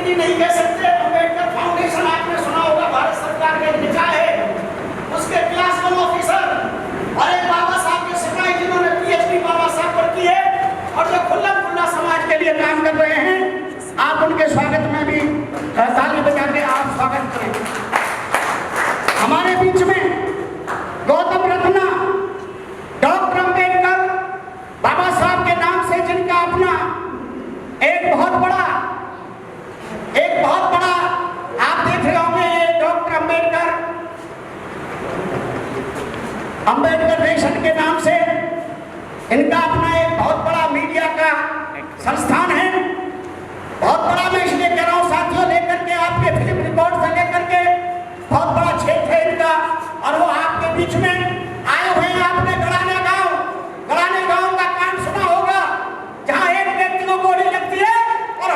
University नहीं कह सकते। अम्बेडकर फाउंडेशन आपने सुना होगा, भारत सरकार का निकाय है, उसके क्लास 1 ऑफिसर और एक बाबा साहब के सिपाही जिन्होंने PhD बाबा साहब पर की है और जो खुल्ला समाज के लिए काम कर रहे हैं, आप उनके स्वागत में भी ताली बजा के आप स्वागत करें। हमारे बीच में गौतम रत्ना, डॉक्टर अम्बेडकर बाबा साहब के नाम से जिनका अपना एक बहुत बड़ा आप देख रहे होंगे, डॉक्टर अम्बेडकर नेशन के नाम से इनका अपना एक बहुत बड़ा मीडिया का संस्थान है। बहुत बड़ा मैं इसलिए कह रहा हूं साथियों, लेकर के आपके फिल्म रिकॉर्ड से लेकर के बहुत बड़ा क्षेत्र है इनका, और वो आपके बीच में आए हुए हैं। आपने गड़ाने गांव का काम सुना होगा, जहां एक व्यक्ति को गोली लगती है और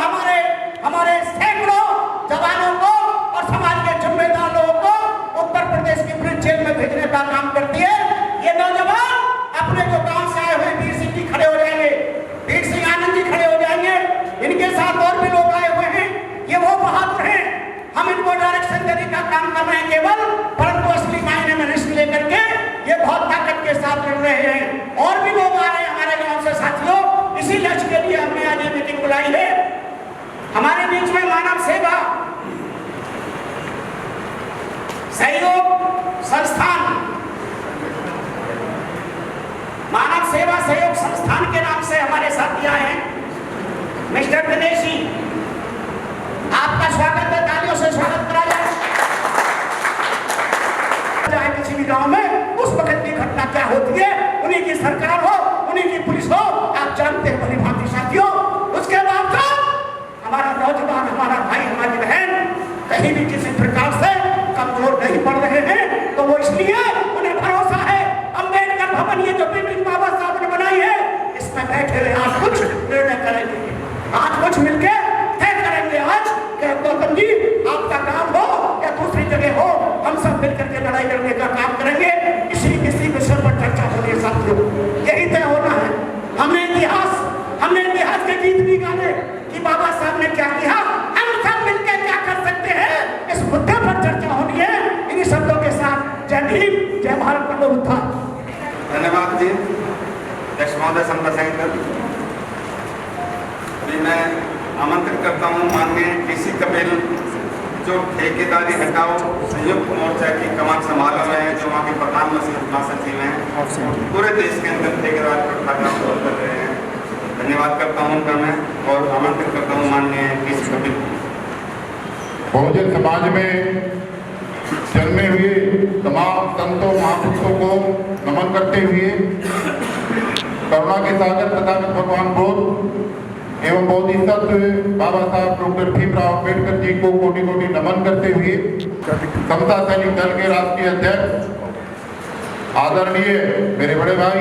हमारे सैकड़ों जवानों को और समाज के जिम्मेदार लोगों को उत्तर प्रदेश की पुलिस जेल में भेजने का काम करती है। ये नौजवान अपने जो गांव से आए हुए वीर सिंह जी खड़े हो जाएंगे, वीर सिंह आनंद जी खड़े हो जाएंगे, इनके साथ और भी लोग आए हुए हैं। ये वो बहादुर हैं, हम इनको डायरेक्शन देने का काम कर रहे हैं केवल, परंतु असली मायने में रिस्क लेकर के ये बहुत ताकत के साथ लड़ रहे हैं। और भी लोग आ रहे हैं हमारे गांव से साथियों, इसी लक्ष्य के लिए हमने आज ये मीटिंग बुलाई है। हमारे बीच में मानव सेवा सहयोग संस्थान के नाम से हमारे साथी आए हैं। मिस्टर दिनेश जी, आपका स्वागत है, तालियों से स्वागत करा जाए। किसी भी गांव में उस वक्त की घटना क्या होती है, उन्हीं की सरकार हो, उन्हीं की पुलिस हो, आप जानते हैं भली भांति साथियों। उसके बाद हमारा नौजवान, हमारा भाई, हमारी बहन कहीं भी किसी प्रकार से कमजोर नहीं पड़ रहे हैं, तो वो इसलिए उन्हें भरोसा है अम्बेडकर भवन, ये जो बिल्डिंग बाबा साहब ने बनाई है, इसमें बैठे हुए आज कुछ निर्णय करेंगे, आज कुछ मिलके तय करेंगे। आज गौतम जी आपका काम हो या दूसरी जगह हो, हम सब मिलकर के लड़ाई लड़ने का काम करेंगे। किसी विषय पर चर्चा हो रही है साथियों, यही तय होना है। हमने इतिहास के गीत भी गाने कि बाबा साहब ने क्या किया, हम सब मिलकर क्या कर सकते हैं, इस मुद्दे पर चर्चा होनी है। इन्हीं शब्दों के साथ जय भीम, जय भारत, वंदे मातरम। धन्यवाद जी, अध्यक्ष महोदय समता सैनिक। अभी मैं आमंत्रित करता हूँ माननीय DC कपिल, जो ठेकेदारी हटाओ संयुक्त मोर्चा की कमान संभाले हुए हैं, जो वहाँ के प्रधान महासचिव हैं, पूरे देश के अंदर ठेकेदार का काम कर रहे हैं। धन्यवाद करता हूँ उनका मैं, और आमंत्रित करता हूँ माननीय DC कपिल। बहुजन समाज में जन्मे हुए तमाम संतों महापुरुषों को नमन करते हुए, करुणा के सागर तथा भगवान बुद्ध एवं बोधिसत्व बाबा साहब डॉक्टर भीमराव अम्बेडकर जी को कोटि कोटि नमन करते हुए, समता सैनिक दल के राष्ट्रीय अध्यक्ष आदरणीय मेरे बड़े भाई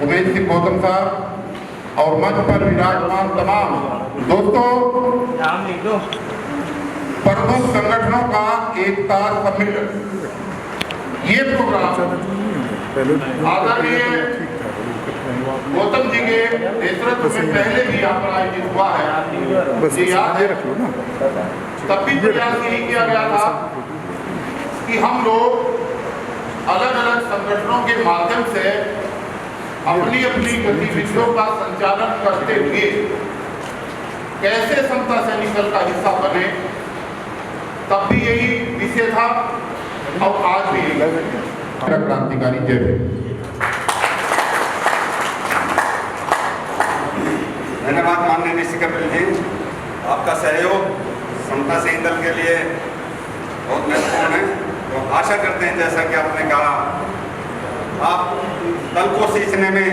उमेश सिंह गौतम साहब और मंच पर विराजमान तमाम दोस्तों, प्रमुख संगठनों का एकता सम्मेलन, ये प्रोग्राम आदरणीय गौतम जी के नेतृत्व में पहले भी यहाँ पर आयोजित हुआ है। ये याद है, तब भी प्रयास यही किया गया था कि हम लोग अलग अलग संगठनों के माध्यम से अपनी अपनी गतिविधियों का संचालन करते हुए कैसे समता सैनिक दल का हिस्सा बने। तब भी यही विषय था और आज भी यही। क्रांतिकारी जय। धन्यवाद माननीय DC कपिल जी, आपका सहयोग समता सैनिक दल के लिए बहुत महत्वपूर्ण है। तो आशा करते हैं, जैसा कि आपने कहा, आप दल को सींचने में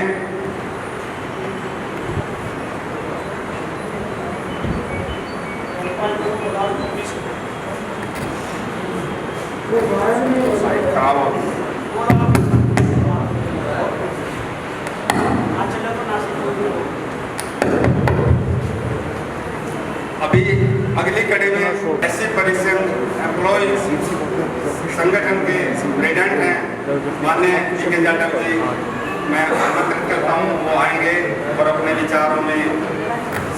खराब हो। अभी अगली कड़ी में SC परिषद एम्प्लॉय संगठन के प्रेसिडेंट हैं माननीय जी.के. जाटव जी, मैं आमंत्रित करता हूँ, वो आएंगे और अपने विचारों में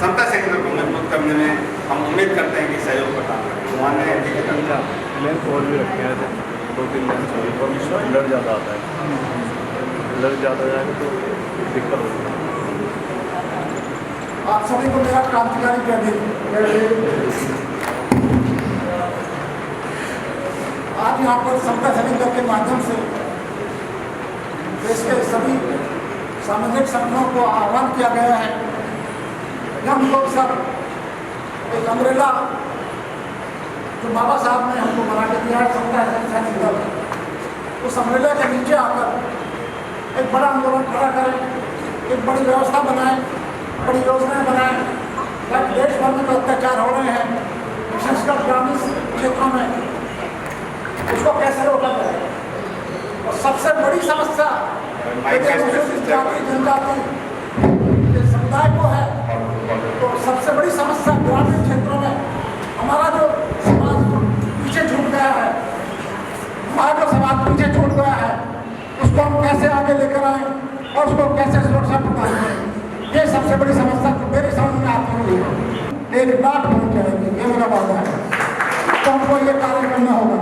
समता सैनिक दल को मजबूत करने में हम उम्मीद करते हैं कि सहयोग प्रदान करेंगे। माननीय लेंस और भी रखे हैं, 2-3 लेंस और ब्लर ज़्यादा आता है, ब्लर ज़्यादा जाएगा तो दिक्कत होगी। आप सभी को मेरा क्रांतिकारी जय भीम। आज यहाँ पर समता सैनिक दल के माध्यम से देश के सभी सामाजिक संगठनों को आह्वान किया गया है कि हम लोग सब एक अम्ब्रेला जो बाबा साहब ने हमको बना के दिया है, समता सैनिक दल, उस अम्ब्रेला के नीचे आकर एक बड़ा आंदोलन खड़ा करें, एक बड़ी व्यवस्था बनाएं, बड़ी योजनाएं बनाएं, ताकि देश भर में जो अत्याचार हो रहे हैं, विशेषकर ग्रामीण क्षेत्रों में, उसको कैसे रोका जाए। और सबसे बड़ी समस्या अनुसूचित जाति जनजाति के समुदाय को है, तो सबसे बड़ी समस्या ग्रामीण क्षेत्रों में हमारा जो समाज पीछे छूट गया है, हमारा जो समाज पीछे छूट गया है, उसको हम कैसे आगे लेकर आए और उसको कैसे सुरक्षा प्रदान करें, ये सबसे बड़ी समस्या तो मेरे समझ में आती हुई है। 1 लाख होनी चाहिए, ये मेरा वादा है, तो हमको ये कार्य करना होगा।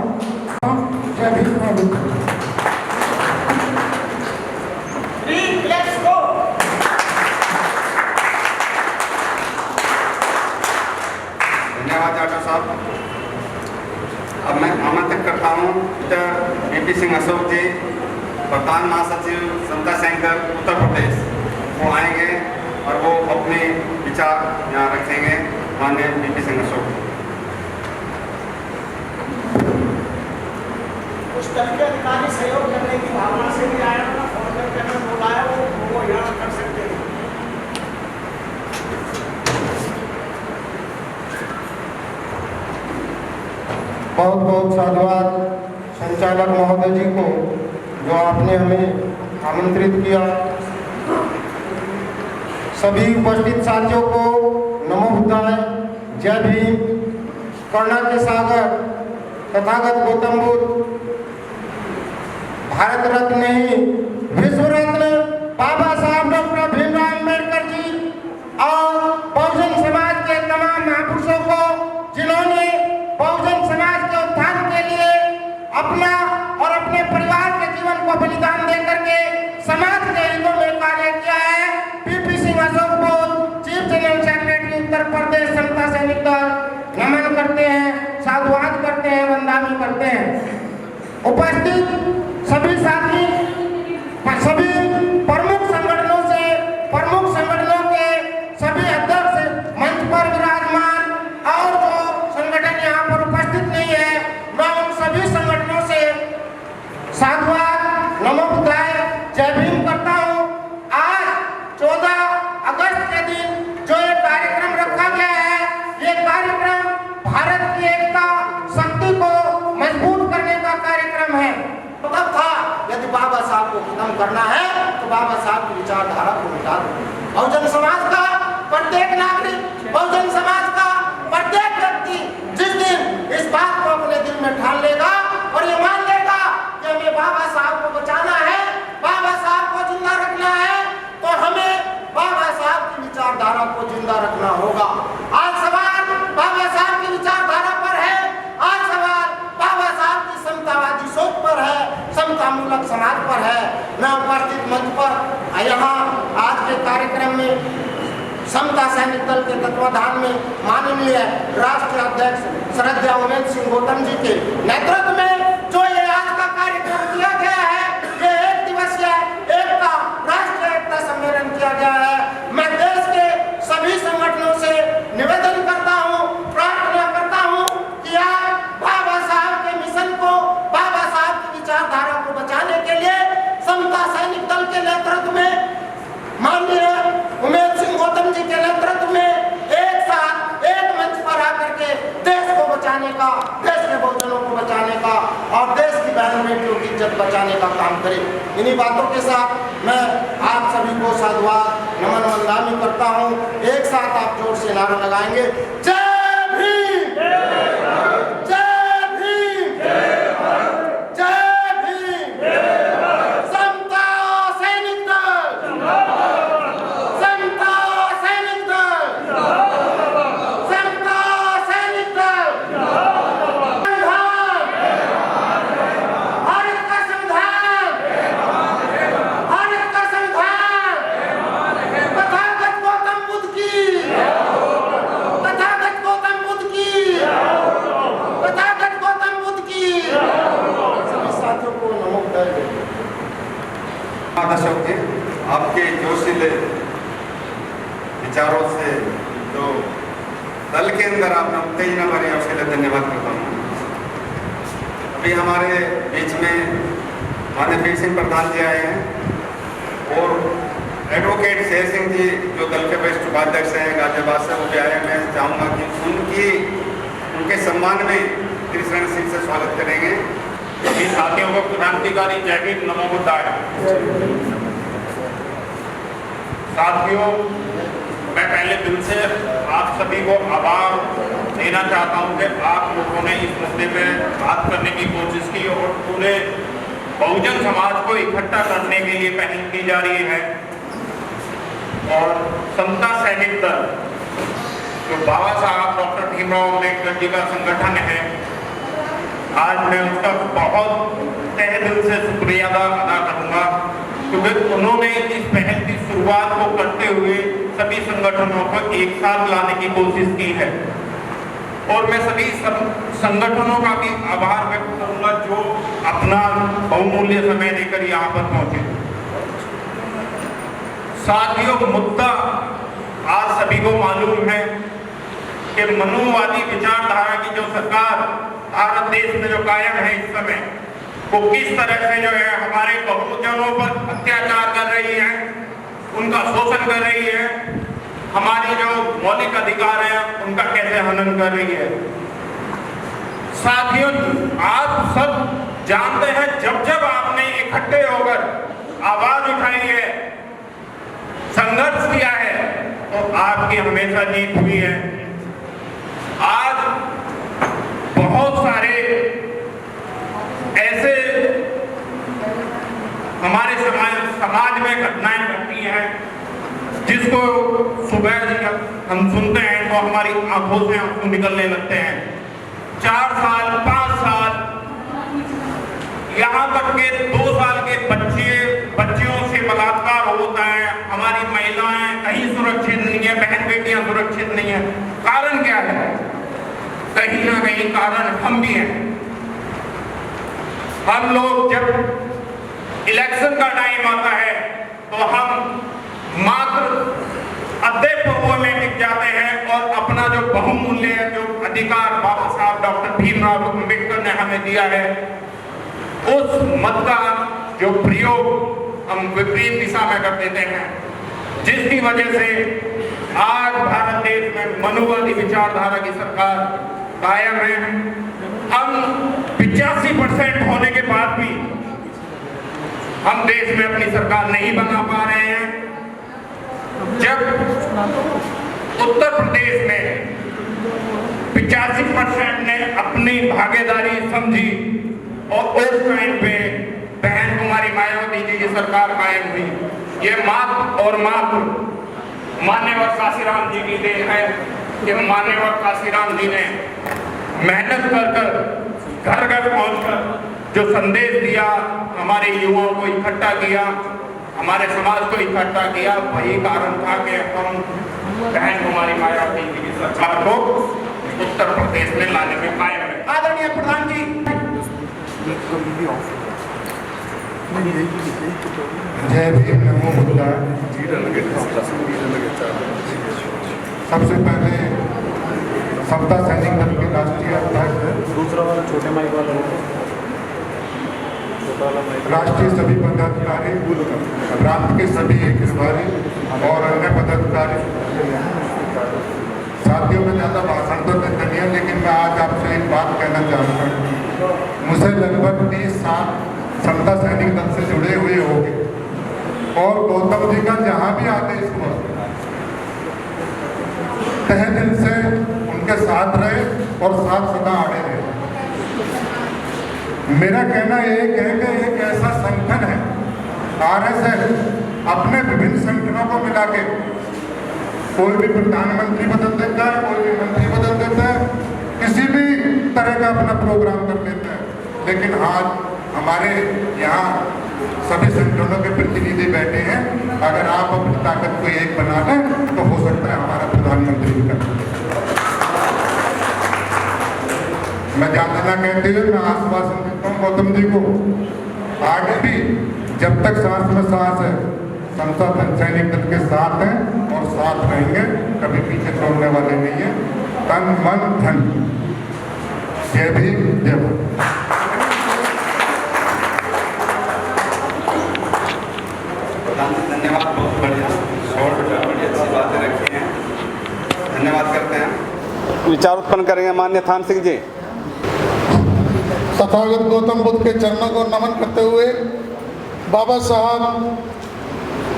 जय भीम। Let's go. धन्यवाद डॉक्टर साहब। अब मैं आमंत्रित करता हूँ डॉक्टर बीपी सिंह अशोक जी, प्रधान महासचिव समता सैनिक दल उत्तर प्रदेश, वो आएंगे और वो अपने विचार यहाँ रखेंगे। माननीय बीपी सिंह अशोक जी। उस तरह के अधिकारी सहयोग करने की भावना से भी आया था, फोन करके हमें बुलाया, वो यहाँ कर सकते हैं। बहुत बहुत साधुवाद संचालक महोदय जी को, जो आपने हमें आमंत्रित किया। सभी उपस्थित साथियों को नमो बुद्धाय, जय भीम। करुणा के सागर तथागत गौतम बुद्ध, भारत रत्न नहीं विश्व रत्न बाबा साहब डॉक्टर भीमराव अम्बेडकर जी और बहुजन समाज के तमाम महापुरुषों को, जिन्होंने बहुजन समाज के उत्थान के लिए अपना और अपने परिवार के जीवन को बलिदान दे करके समाज के हितों में कार्य किया है। बीपी सिंह अशोक बोध, chief general secretary Uttar Pradesh समता सैनिक दल, नमन करते हैं, साधुवाद करते हैं, वंदना करते हैं। उपस्थित सभी साथी, सभी प्रमुख संगठनों के सभी अध्यक्ष मंच पर विराजमान, और जो संगठन यहाँ पर उपस्थित नहीं है, मैं उन सभी संगठनों से साधुवाद, नमो बुद्धाय, जय भीम करता हूँ। आज 14 अगस्त के दिन जो ये कार्यक्रम रखा गया है, ये कार्यक्रम भारत की एकता शक्ति को मजबूत करने का कार्यक्रम है। मतलब था, यदि बाबा साहब को खत्म करना है तो बाबा साहब की विचारधारा को मिटा दो। बहुजन समाज का प्रत्येक नागरिक, बहुजन समाज का प्रत्येक व्यक्ति जिस दिन इस बात को अपने दिल में ठान लेगा और ये मान लेगा कि हमें बाबा साहब को बचाना है, बाबा साहब को जिंदा रखना है, तो हमें बाबा साहब की विचारधारा को जिंदा रखना होगा। आज सवाल बाबा साहब की विचारधारा पर है, आज सवाल बाबा साहब की समतावादी सोच पर है, समतामूलक समाज पर है। मैं उपस्थित मंच पर यहाँ आज के कार्यक्रम में समता सैनिक दल के तत्वाधान में माननीय राष्ट्रीय अध्यक्ष श्रद्धेय उमेश सिंह गौतम जी के नेतृत्व में जो ये आज का कार्यक्रम किया गया है, ये 1 दिवसीय एकता राष्ट्रीय एकता सम्मेलन किया गया है। मैं देश के सभी संगठनों से निवेदन करता हूँ, प्रार्थना करता हूँ कि आज बाबा साहब के मिशन को, बाबा साहब की विचारधारा को बचाने के लिए समता सैनिक दल के नेतृत्व में, माननीय उमेश सिंह गौतम जी के नेतृत्व में एक साथ एक मंच पर आकर के देश को बचाने का, देश के बहुजनों को बचाने का और देश की बहन बेटियों की इज्जत बचाने का काम करें। इन्हीं बातों के साथ मैं आप सभी को साधुवाद, नमन, वंदना करता हूँ। एक साथ आप जोर से नारा लगाएंगे, जय भीम, जय भीम, जय भीम, समता सैनिक दल, समता सैनिक दल, समता अशोक जी, आपके जोशीले विचारों से जो दल के अंदर आपने उत्तेजना भरी, उसके लिए धन्यवाद करता हूँ। अभी हमारे बीच में माननीय वीर सिंह प्रधान जी आए हैं और एडवोकेट शेर सिंह जी जो दल के वरिष्ठ उपाध्यक्ष हैं गाजियाबाद से, वो भी आए। मैं चाहूँगा कि उनके सम्मान में कृष्ण सिंह से स्वागत करेंगे। सभी साथियों को क्रांतिकारी जय भीम, नमो बुद्धाय। साथियों, मैं पहले दिल से आप सभी को आभार देना चाहता हूं कि आप लोगों ने इस मुद्दे पे बात करने की कोशिश की और पूरे बहुजन समाज को इकट्ठा करने के लिए पहल की जा रही है। और समता सैनिक दल जो बाबा साहब डॉक्टर भीमराव अम्बेडकर जी का संगठन है, आज मैं उसका बहुत तहे दिल से शुक्रिया अदा करूंगा, क्योंकि उन्होंने इस पहल की शुरुआत को करते हुए सभी संगठनों को एक साथ लाने की कोशिश की है। और मैं सभी संगठनों का भी आभार व्यक्त करूंगा जो अपना बहुमूल्य समय देकर यहाँ पर पहुंचे। साथियों, मुद्दा आज सभी को मालूम है कि मनुवादी विचारधारा की जो सरकार भारत देश में जो कायम है इस समय, वो किस तरह से जो है हमारे बहुजनों पर अत्याचार कर रही है, उनका शोषण कर रही है, हमारी जो मौलिक अधिकार है उनका कैसे हनन कर रही है। साथियों, आप सब जानते हैं जब जब आपने इकट्ठे होकर आवाज उठाई है, संघर्ष किया है, तो आपकी हमेशा जीत हुई है। आज बहुत सारे ऐसे हमारे समाज में घटनाएं घटती हैं जिसको सुबह हम सुनते हैं तो हमारी आंखों से आंसू निकलने लगते हैं। 4 साल 5 साल यहाँ तक के 2 साल के बच्चियों से बलात्कार होता है। हमारी महिलाएं कहीं सुरक्षित नहीं है, बहन बेटियां सुरक्षित नहीं है। कारण क्या है? कहीं ना कहीं कारण हम भी हैं। हम लोग जब इलेक्शन का टाइम आता है तो हम मात्र अद्धे पहुए में टिक जाते हैं और अपना जो बहुमूल्य जो अधिकार बाबा साहब डॉक्टर भीमराव अम्बेडकर ने हमें दिया है, उस मत का जो प्रयोग हम विपरीत दिशा में कर देते हैं, जिसकी वजह से आज भारत देश में मनुवादी विचारधारा की सरकार कायम है। हम 85% होने के बाद भी हम देश में अपनी सरकार नहीं बना पा रहे हैं। जब उत्तर प्रदेश में 85% ने अपनी भागीदारी समझी और उस टाइम पे बहन कुमारी मायावती जी की सरकार कायम हुई, ये मात्र और मात्र मान्यवर काशीराम जी की देन है कि मान्यवर काशीराम जी ने मेहनत कर घर घर पहुंचकर जो संदेश दिया, हमारे युवाओं को इकट्ठा किया, हमारे समाज को इकट्ठा किया, वही कारण था कि हम बहन कुमारी मायावती जी की सरकार को उत्तर प्रदेश में लाने में कायम है। आदरणीय प्रधान जी, जय भीम, नमो बुद्धाय। सबसे पहले समता सैनिक दल के राष्ट्रीय अध्यक्ष, दूसरा वाला छोटे माइक वाला राष्ट्रीय सभी पदाधिकारी, प्रांत के सभी प्रभारी और अन्य पदाधिकारी, साथियों में ज़्यादा भाषण तो नहीं है, लेकिन मैं आज आपसे एक बात कहना चाहूँगा। मुझे लगभग 30 साल समता सैनिक दल से जुड़े हुए होंगे और गौतम जी का जहाँ भी आदेश हुआ तहे दिल से उनके साथ रहे और साथ सदा आड़े रहे। मेरा कहना एक है कि एक ऐसा संगठन है, आरएसएस अपने विभिन्न संगठनों को मिला के कोई भी प्रधानमंत्री बदल देता है, कोई भी मंत्री बदल देता है, किसी भी तरह का अपना प्रोग्राम कर देता है। लेकिन आज हमारे यहाँ सभी संगठनों के प्रतिनिधि बैठे हैं। अगर आप अपनी ताकत को एक बना लें तो हो सकता है हमारा प्रधानमंत्री भी कर। मैं ज़्यादा ना कहते हुए मैं आश्वासन देता हूँ गौतम जी को, आगे भी जब तक सांस में सांस है संसद सैनिक दल के साथ हैं और साथ रहेंगे, कभी पीछे छोड़ने वाले नहीं है। तन मन धन। जय भीम, जय भारत। धन्यवाद, बहुत बढ़िया, बड़ी अच्छी बातें रखी हैं, धन्यवाद करते हैं। विचार उत्पन्न करेंगे माननीय थान सिंह जी। तथागत गौतम बुद्ध के चरणों को नमन करते हुए बाबा साहब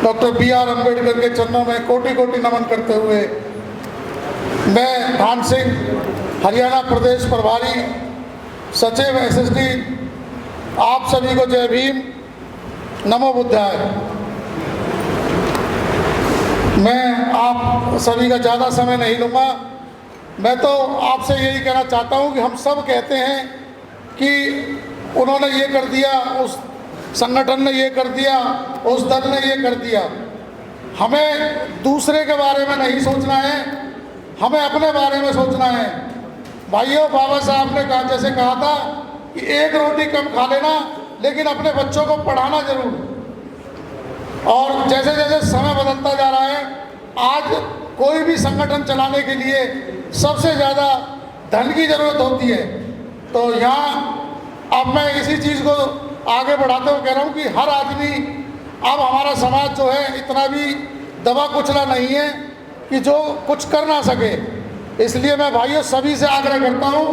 डॉक्टर BR अम्बेडकर के चरणों में कोटि कोटि नमन करते हुए मैं थान सिंह हरियाणा प्रदेश प्रभारी सचिव SSD आप सभी को जय भीम, नमो बुद्धाय। मैं आप सभी का ज़्यादा समय नहीं लूँगा। मैं तो आपसे यही कहना चाहता हूँ कि हम सब कहते हैं कि उन्होंने ये कर दिया, उस संगठन ने ये कर दिया, उस दल ने ये कर दिया। हमें दूसरे के बारे में नहीं सोचना है, हमें अपने बारे में सोचना है। भाइयों, बाबा साहब ने कहा, जैसे कहा था कि एक रोटी कम खा लेना, लेकिन अपने बच्चों को पढ़ाना जरूर। और जैसे जैसे समय बदलता जा रहा है, आज कोई भी संगठन चलाने के लिए सबसे ज़्यादा धन की ज़रूरत होती है। तो यहाँ अब मैं इसी चीज़ को आगे बढ़ाते हुए कह रहा हूँ कि हर आदमी, अब हमारा समाज जो है इतना भी दबा कुचला नहीं है कि जो कुछ कर ना सके। इसलिए मैं भाइयों सभी से आग्रह करता हूँ,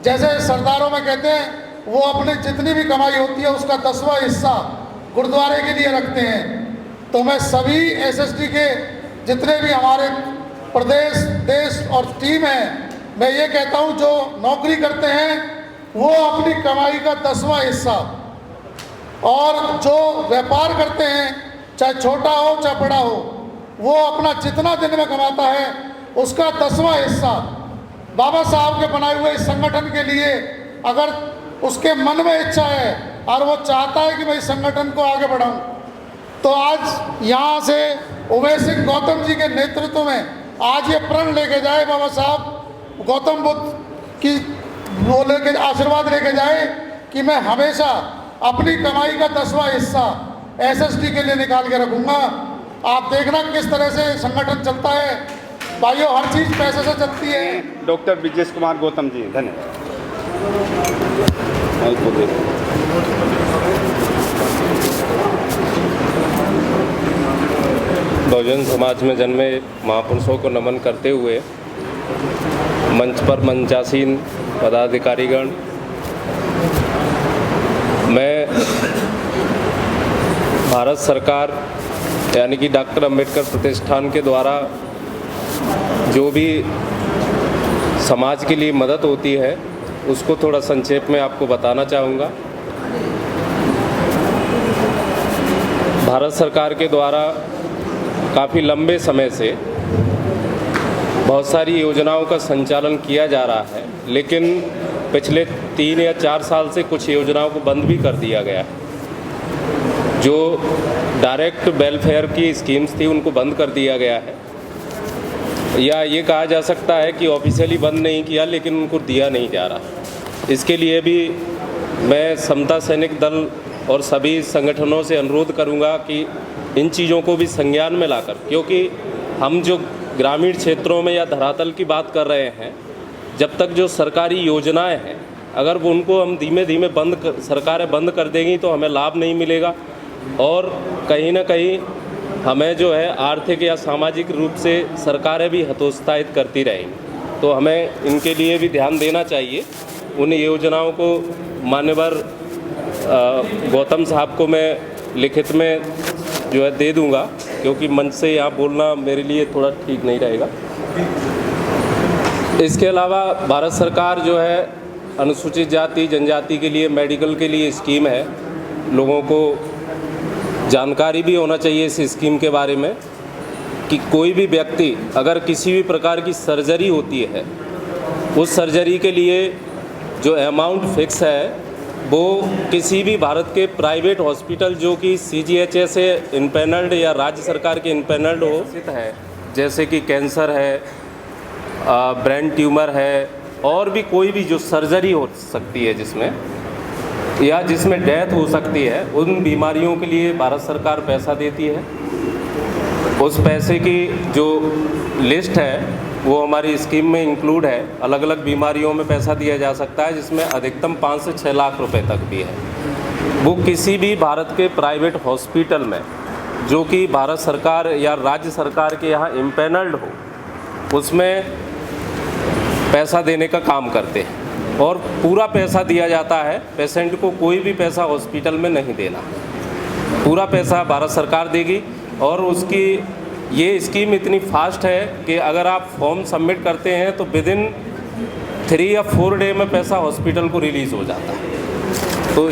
जैसे सरदारों में कहते हैं, वो अपनी जितनी भी कमाई होती है उसका 10वां हिस्सा गुरुद्वारे के लिए रखते हैं। तो मैं सभी SSD के जितने भी हमारे प्रदेश, देश और टीम हैं, मैं ये कहता हूँ जो नौकरी करते हैं वो अपनी कमाई का 10वां हिस्सा, और जो व्यापार करते हैं चाहे छोटा हो चाहे बड़ा हो, वो अपना जितना दिन में कमाता है उसका 10वां हिस्सा बाबा साहब के बनाए हुए इस संगठन के लिए, अगर उसके मन में इच्छा है और वो चाहता है कि मैं इस संगठन को आगे बढ़ाऊं, तो आज यहाँ से उमेश सिंह गौतम जी के नेतृत्व में आज ये प्रण लेके जाए, बाबा साहब गौतम बुद्ध की वो लेके आशीर्वाद लेके जाए कि मैं हमेशा अपनी कमाई का 10वां हिस्सा SSD के लिए निकाल के रखूँगा। आप देखना किस तरह से संगठन चलता है। भाइयों, हर चीज़ पैसे से चलती है। डॉक्टर ब्रिजेश कुमार गौतम जी, धन्यवाद। बहुजन समाज में जन्मे महापुरुषों को नमन करते हुए मंच पर मंचासीन पदाधिकारीगण, मैं भारत सरकार यानी कि डॉक्टर अंबेडकर प्रतिष्ठान के द्वारा जो भी समाज के लिए मदद होती है उसको थोड़ा संक्षेप में आपको बताना चाहूँगा। भारत सरकार के द्वारा काफ़ी लंबे समय से बहुत सारी योजनाओं का संचालन किया जा रहा है, लेकिन पिछले 3 या 4 साल से कुछ योजनाओं को बंद भी कर दिया गया है। जो डायरेक्ट वेलफेयर की स्कीम्स थी उनको बंद कर दिया गया है, या ये कहा जा सकता है कि ऑफिशियली बंद नहीं किया लेकिन उनको दिया नहीं जा रहा। इसके लिए भी मैं समता सैनिक दल और सभी संगठनों से अनुरोध करूंगा कि इन चीज़ों को भी संज्ञान में लाकर, क्योंकि हम जो ग्रामीण क्षेत्रों में या धरातल की बात कर रहे हैं, जब तक जो सरकारी योजनाएं हैं अगर वो उनको हम धीमे धीमे सरकारें बंद कर देंगी तो हमें लाभ नहीं मिलेगा, और कहीं ना कहीं हमें जो है आर्थिक या सामाजिक रूप से सरकारें भी हतोत्साहित करती रहेंगी। तो हमें इनके लिए भी ध्यान देना चाहिए। उन योजनाओं को मान्यवर गौतम साहब को मैं लिखित में जो है दे दूंगा, क्योंकि मंच से यहाँ बोलना मेरे लिए थोड़ा ठीक नहीं रहेगा। इसके अलावा भारत सरकार जो है अनुसूचित जाति जनजाति के लिए मेडिकल के लिए स्कीम है। लोगों को जानकारी भी होना चाहिए इस स्कीम के बारे में कि कोई भी व्यक्ति अगर किसी भी प्रकार की सर्जरी होती है, उस सर्जरी के लिए जो अमाउंट फिक्स है वो किसी भी भारत के प्राइवेट हॉस्पिटल जो कि CGHS से इनपैनल्ड या राज्य सरकार के इनपैनल्ड हो स्थित है, जैसे कि कैंसर है, ब्रेन ट्यूमर है, और भी कोई भी जो सर्जरी हो सकती है जिसमें, या जिसमें डेथ हो सकती है, उन बीमारियों के लिए भारत सरकार पैसा देती है। उस पैसे की जो लिस्ट है वो हमारी स्कीम में इंक्लूड है। अलग अलग बीमारियों में पैसा दिया जा सकता है, जिसमें अधिकतम 5 से 6 लाख रुपए तक भी है। वो किसी भी भारत के प्राइवेट हॉस्पिटल में जो कि भारत सरकार या राज्य सरकार के यहाँ इम्पैनल्ड हो, उसमें पैसा देने का काम करते हैं और पूरा पैसा दिया जाता है। पेशेंट को कोई भी पैसा हॉस्पिटल में नहीं देना, पूरा पैसा भारत सरकार देगी। और उसकी ये स्कीम इतनी फास्ट है कि अगर आप फॉर्म सबमिट करते हैं तो विदिन 3 या 4 डे में पैसा हॉस्पिटल को रिलीज़ हो जाता है। तो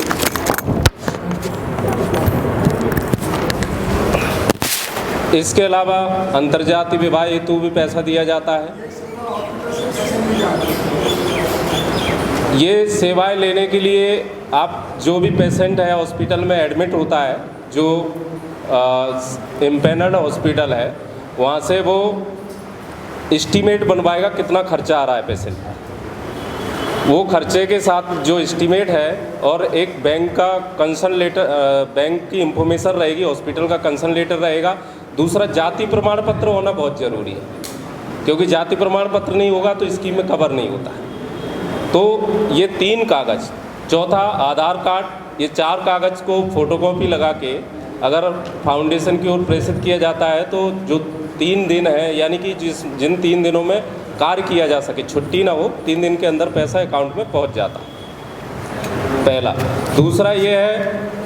इसके अलावा अंतर्जातीय विवाह हेतु भी पैसा दिया जाता है। ये सेवाएं लेने के लिए आप जो भी पेशेंट है हॉस्पिटल में एडमिट होता है, जो इम्पैनल्ड हॉस्पिटल है, वहाँ से वो एस्टीमेट बनवाएगा कितना खर्चा आ रहा है पेशेंट का। वो खर्चे के साथ जो एस्टीमेट है और एक बैंक का कंसर्न लेटर, बैंक की इंफॉर्मेशन रहेगी, हॉस्पिटल का कंसर्न लेटर रहेगा। दूसरा, जाति प्रमाण पत्र होना बहुत ज़रूरी है, क्योंकि जाति प्रमाण पत्र नहीं होगा तो स्कीम में कवर नहीं होता है। तो ये 3 कागज़, चौथा आधार कार्ड, ये 4 कागज़ को फोटोकॉपी लगा के अगर फाउंडेशन की ओर प्रेषित किया जाता है तो जो 3 दिन है, यानी कि जिन 3 दिनों में कार्य किया जा सके, छुट्टी ना हो, 3 दिन के अंदर पैसा अकाउंट में पहुंच जाता है, पहला। दूसरा ये है,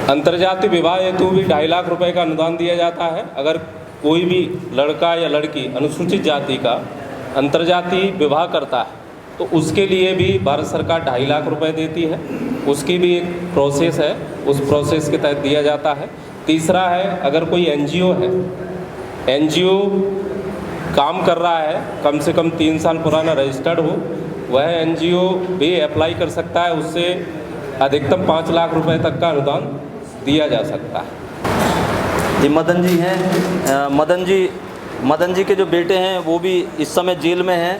अंतर्जातीय विवाह हेतु भी 2.5 लाख रुपए का अनुदान दिया जाता है। अगर कोई भी लड़का या लड़की अनुसूचित जाति का अंतर्जातीय विवाह करता है तो उसके लिए भी भारत सरकार 2.5 लाख रुपए देती है। उसकी भी एक प्रोसेस है, उस प्रोसेस के तहत दिया जाता है। तीसरा है, अगर कोई एनजीओ है, एनजीओ काम कर रहा है, कम से कम 3 साल पुराना रजिस्टर्ड हो, वह एनजीओ भी अप्लाई कर सकता है, उससे अधिकतम 5 लाख रुपए तक का अनुदान दिया जा सकता है। जी मदन जी हैं, मदन जी के जो बेटे हैं वो भी इस समय जेल में हैं,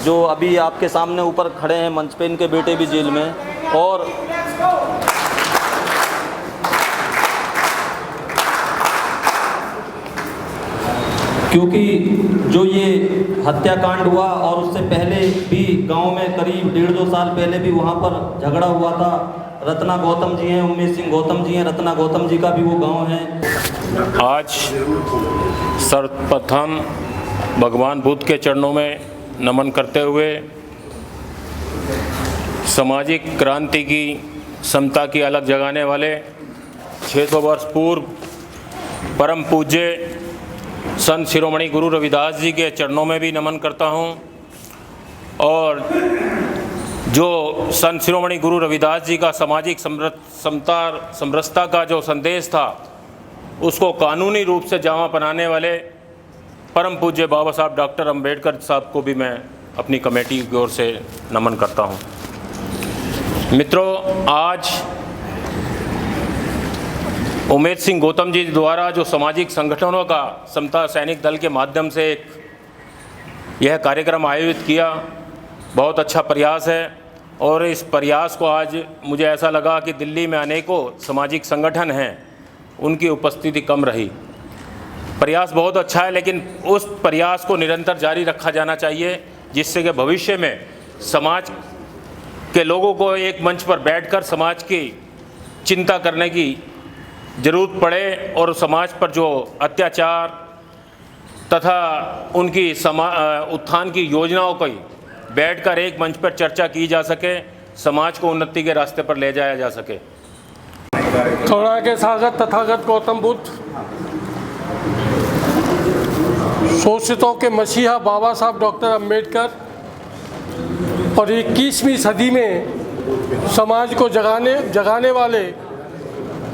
जो अभी आपके सामने ऊपर खड़े हैं मंच पे, इनके बेटे भी जेल में। और क्योंकि जो ये हत्याकांड हुआ और उससे पहले भी गांव में करीब 1.5-2 साल पहले भी वहाँ पर झगड़ा हुआ था। रत्ना गौतम जी हैं, उमेश सिंह गौतम जी हैं, रत्ना गौतम जी का भी वो गांव है। आज सर्वप्रथम भगवान बुद्ध के चरणों में नमन करते हुए सामाजिक क्रांति की, समता की अलग जगाने वाले 600 वर्ष पूर्व परम पूज्य संत शिरोमणि गुरु रविदास जी के चरणों में भी नमन करता हूँ। और जो संत शिरोमणि गुरु रविदास जी का सामाजिक समता समरसता का जो संदेश था, उसको कानूनी रूप से जामा बनाने वाले परम पूज्य बाबा साहब डॉक्टर अंबेडकर साहब को भी मैं अपनी कमेटी की ओर से नमन करता हूँ। मित्रों, आज उमेश सिंह गौतम जी द्वारा जो सामाजिक संगठनों का समता सैनिक दल के माध्यम से यह कार्यक्रम आयोजित किया, बहुत अच्छा प्रयास है। और इस प्रयास को आज मुझे ऐसा लगा कि दिल्ली में अनेकों सामाजिक संगठन हैं, उनकी उपस्थिति कम रही। प्रयास बहुत अच्छा है, लेकिन उस प्रयास को निरंतर जारी रखा जाना चाहिए, जिससे कि भविष्य में समाज के लोगों को एक मंच पर बैठकर समाज की चिंता करने की ज़रूरत पड़े और समाज पर जो अत्याचार तथा उनकी उत्थान की योजनाओं की बैठकर एक मंच पर चर्चा की जा सके, समाज को उन्नति के रास्ते पर ले जाया जा सके। थोड़ा के सागर तथागत गौतम बुद्ध, शोषितों के मसीहा बाबा साहब डॉक्टर अंबेडकर और 21वीं सदी में समाज को जगाने वाले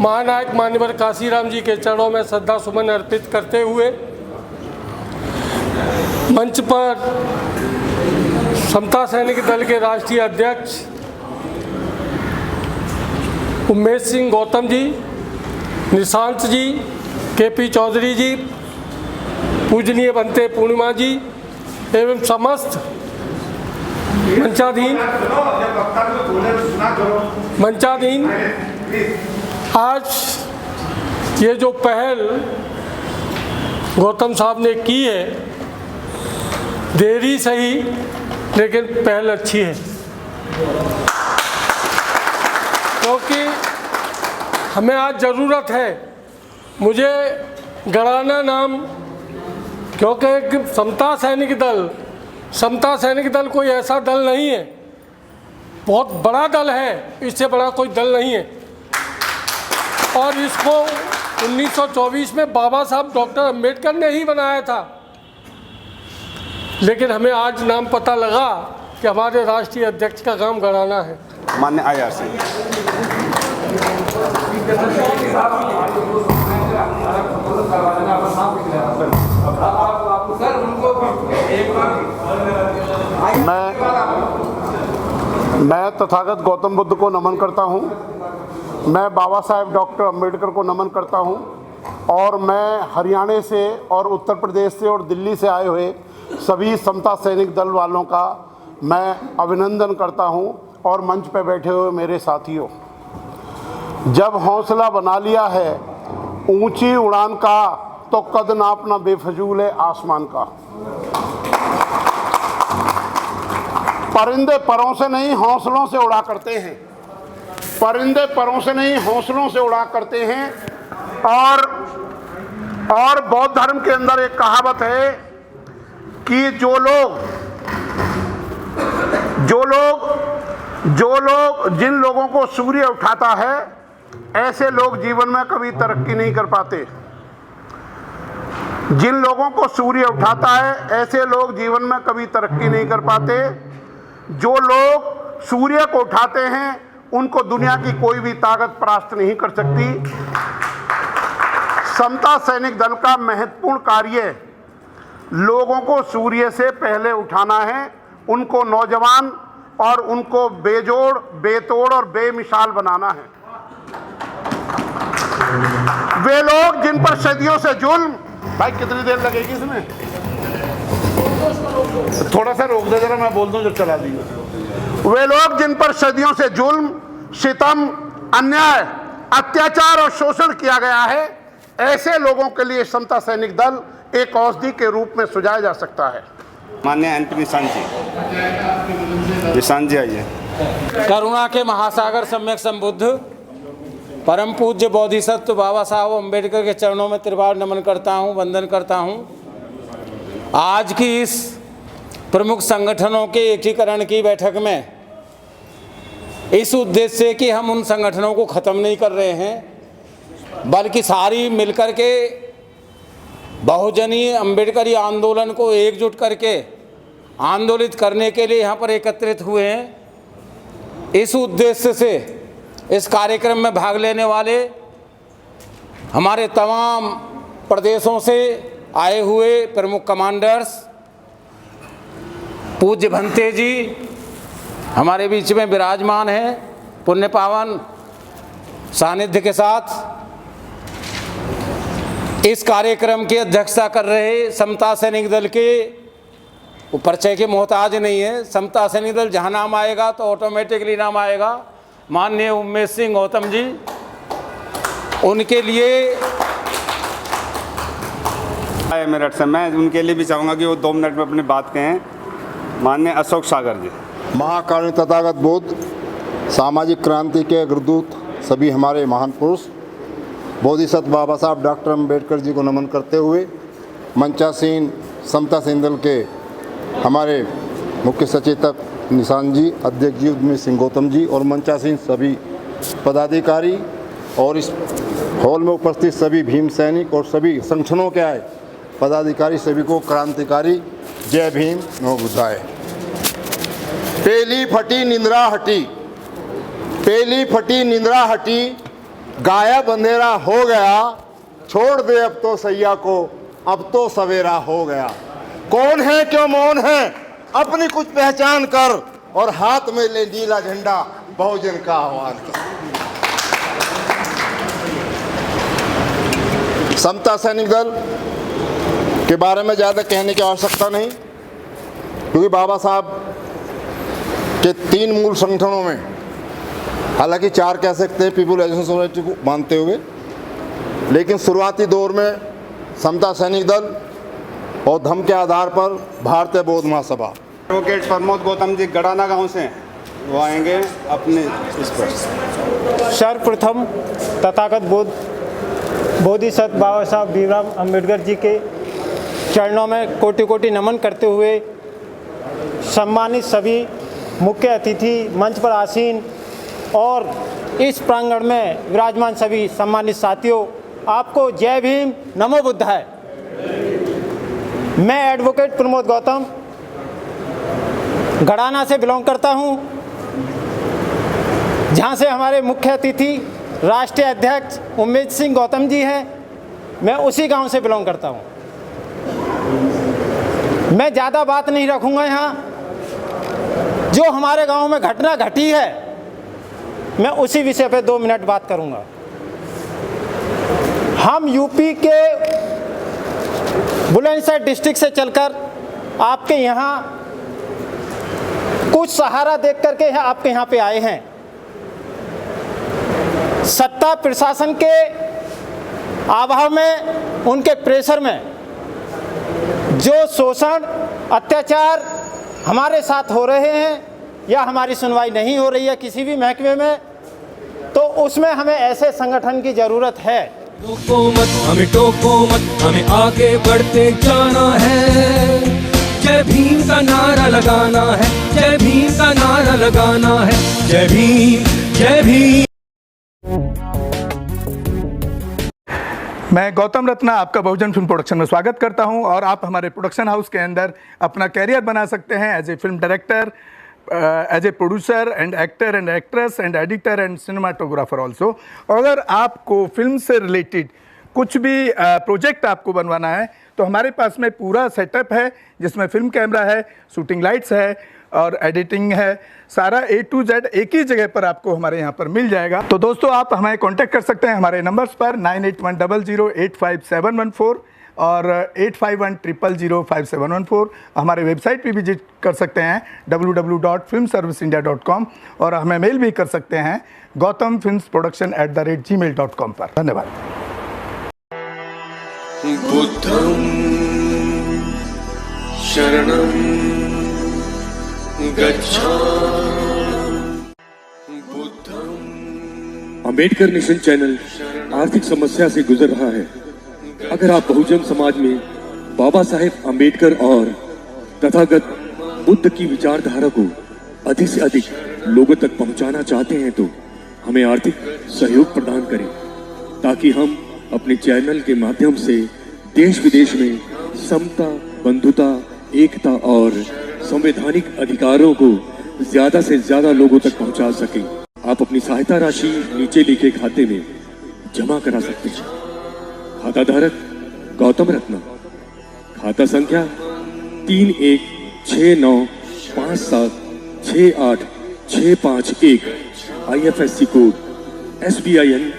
महानायक मान्यवर काशीराम जी के चरणों में श्रद्धा सुमन अर्पित करते हुए मंच पर समता सैनिक दल के राष्ट्रीय अध्यक्ष उमेश सिंह गौतम जी, निशांत जी, केपी चौधरी जी, पूजनीय बनते पूर्णिमा जी एवं समस्त मंचाधीन आज ये जो पहल गौतम साहब ने की है, देरी सही लेकिन पहल अच्छी है, क्योंकि हमें आज ज़रूरत है। मुझे गराना नाम, क्योंकि एक समता सैनिक दल कोई ऐसा दल नहीं है, बहुत बड़ा दल है, इससे बड़ा कोई दल नहीं है। और इसको 1924 में बाबा साहब डॉक्टर अम्बेडकर ने ही बनाया था, लेकिन हमें आज नाम पता लगा कि हमारे राष्ट्रीय अध्यक्ष का काम गराना है। मान्य आया से मैं तथागत गौतम बुद्ध को नमन करता हूं। मैं बाबा साहेब डॉक्टर अम्बेडकर को नमन करता हूं, और मैं हरियाणा से और उत्तर प्रदेश से और दिल्ली से आए हुए सभी समता सैनिक दल वालों का मैं अभिनंदन करता हूं। और मंच पर बैठे हुए मेरे साथियों, जब हौसला बना लिया है ऊंची उड़ान का, तो कद नापना बेफजूल है आसमान का। परिंदे परों से नहीं हौसलों से उड़ा करते हैं, परिंदे परों से नहीं हौसलों से उड़ा करते हैं। और बौद्ध धर्म के अंदर एक कहावत है कि जिन लोगों को सूर्य उठाता है, ऐसे लोग जीवन में कभी तरक्की नहीं कर पाते। जिन लोगों को सूर्य उठाता है, ऐसे लोग जीवन में कभी तरक्की नहीं कर पाते। जो लोग सूर्य को उठाते हैं, उनको दुनिया की कोई भी ताकत परास्त नहीं कर सकती। समता सैनिक दल का महत्वपूर्ण कार्य लोगों को सूर्य से पहले उठाना है, उनको नौजवान और उनको बेजोड़, बेतोड़ और बेमिसाल बनाना है। वे लोग जिन पर सदियों से जुल्म, भाई कितनी देर लगेगी इसमें? थोड़ा सा रोक दे जरा, मैं बोल दूं जो चला दी। वे लोग जिन पर सदियों से जुल्म, सितम, अन्याय, अत्याचार और शोषण किया गया है, ऐसे लोगों के लिए समता सैनिक दल एक औषधि के रूप में सुझाया जा सकता है। माननीय एनपी निशान जी आइए। करुणा के महासागर सम्यक संबुद्ध परम पूज्य बोधिसत्व बाबा साहब अम्बेडकर के चरणों में त्रिवार नमन करता हूँ, वंदन करता हूँ। आज की इस प्रमुख संगठनों के एकीकरण की बैठक में इस उद्देश्य से कि हम उन संगठनों को ख़त्म नहीं कर रहे हैं, बल्कि सारी मिलकर के बहुजनीय अम्बेडकरी आंदोलन को एकजुट करके आंदोलित करने के लिए यहाँ पर एकत्रित हुए हैं। इस उद्देश्य से इस कार्यक्रम में भाग लेने वाले हमारे तमाम प्रदेशों से आए हुए प्रमुख कमांडर्स, पूज्य भंते जी हमारे बीच में विराजमान हैं, पुण्य पावन सानिध्य के साथ। इस कार्यक्रम की अध्यक्षता कर रहे समता सैनिक दल के परिचय के मोहताज नहीं है। समता सैनिक दल जहाँ नाम आएगा तो ऑटोमेटिकली नाम आएगा, माननीय उमेश सिंह गौतम जी। उनके लिए मेरठ से मैं उनके लिए भी चाहूँगा कि वो 2 मिनट में अपनी बात कहें। माननीय अशोक सागर जी। महाकारुण्य तथागत बुद्ध, सामाजिक क्रांति के अग्रदूत सभी हमारे महान पुरुष बोधिसत्व बाबा साहब डॉक्टर अम्बेडकर जी को नमन करते हुए मंचासीन समता सैनिक दल के हमारे मुख्य सचेतक निशान जी, अध्यक्ष जी उमेश सिंह गौतम जी और मंचासीन सभी पदाधिकारी और इस हॉल में उपस्थित सभी भीम सैनिक और सभी संगठनों के आए पदाधिकारी सभी को क्रांतिकारी जय भीम नमो बुद्धाय। पेली फटी निंद्रा हटी, पेली फटी निंद्रा हटी, गायब अंधेरा हो गया, छोड़ दे अब तो सैया को, अब तो सवेरा हो गया। कौन है क्यों मौन है, अपनी कुछ पहचान कर, और हाथ में ले नीला झंडा बहुजन का आह्वान कर। समता सैनिक दल के बारे में ज़्यादा कहने की आवश्यकता नहीं, क्योंकि बाबा साहब के 3 मूल संगठनों में, हालांकि 4 कह सकते हैं पीपुल एजुकेशन सोसाइटी को मानते हुए, लेकिन शुरुआती दौर में समता सैनिक दल और धर्म के आधार पर भारतीय बौद्ध महासभा। एडवोकेट प्रमोद गौतम जी गड़ाना गांव से वो आएंगे अपने इस पर। सर्वप्रथम तथागत बुद्ध बोधिसत्व बाबा साहब भीमराव अम्बेडकर जी के चरणों में कोटि कोटि नमन करते हुए सम्मानित सभी मुख्य अतिथि, मंच पर आसीन और इस प्रांगण में विराजमान सभी सम्मानित साथियों, आपको जय भीम, नमो बुद्धाय। मैं एडवोकेट प्रमोद गौतम गड़ाना से बिलोंग करता हूं, जहां से हमारे मुख्य अतिथि राष्ट्रीय अध्यक्ष उम्मेद सिंह गौतम जी हैं। मैं उसी गांव से बिलोंग करता हूं। मैं ज़्यादा बात नहीं रखूंगा। यहाँ जो हमारे गांव में घटना घटी है, मैं उसी विषय पे 2 मिनट बात करूंगा। हम यूपी के बुलंदशहर डिस्ट्रिक्ट से चलकर आपके यहाँ कुछ सहारा देख करके आपके यहाँ पे आए हैं। सत्ता प्रशासन के अभाव में, उनके प्रेशर में जो शोषण अत्याचार हमारे साथ हो रहे हैं या हमारी सुनवाई नहीं हो रही है किसी भी महकमे में, तो उसमें हमें ऐसे संगठन की ज़रूरत है। टोको मत, हमें टोको मत, हमें आगे बढ़ते जाना है। जय भीम का नारा लगाना है, जय भीम का नारा लगाना है। जय भीम, जय भीम। मैं गौतम रत्ना आपका बहुजन फिल्म प्रोडक्शन में स्वागत करता हूं और आप हमारे प्रोडक्शन हाउस के अंदर अपना कैरियर बना सकते हैं as a film director, as a producer and actor and actress and editor and cinematographer also. अगर आपको फिल्म से रिलेटेड कुछ भी प्रोजेक्ट आपको बनवाना है तो हमारे पास में पूरा सेटअप है, जिसमें फिल्म कैमरा है, शूटिंग लाइट्स है और एडिटिंग है। सारा A to Z एक ही जगह पर आपको हमारे यहाँ पर मिल जाएगा। तो दोस्तों, आप हमें कांटेक्ट कर सकते हैं हमारे नंबर्स पर 9810085714 और 8510005714। हमारे वेबसाइट पे विजिट कर सकते हैं www.filmserviceindia.com और हमें मेल भी कर सकते हैं gautamfilmsproduction@gmail.com पर। धन्यवाद। बुद्धं शरणं गच्छामि। अंबेडकर नेशन चैनल आर्थिक समस्या से गुजर रहा है। अगर आप बहुजन समाज में बाबा साहेब अंबेडकर और तथागत बुद्ध की विचारधारा को अधिक से अधिक लोगों तक पहुंचाना चाहते हैं तो हमें आर्थिक सहयोग प्रदान करें, ताकि हम अपने चैनल के माध्यम से देश विदेश में समता, बंधुता, एकता और संवैधानिक अधिकारों को ज्यादा से ज्यादा लोगों तक पहुंचा सकें। आप अपनी सहायता राशि नीचे लिखे खाते में जमा करा सकते हैं। खाता धारक गौतम रत्ना, खाता संख्या 3169576865 IFSC कोड SBIN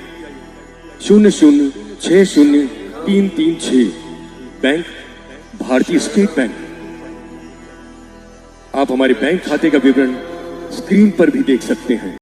0060336, बैंक भारतीय स्टेट बैंक। आप हमारे बैंक खाते का विवरण स्क्रीन पर भी देख सकते हैं।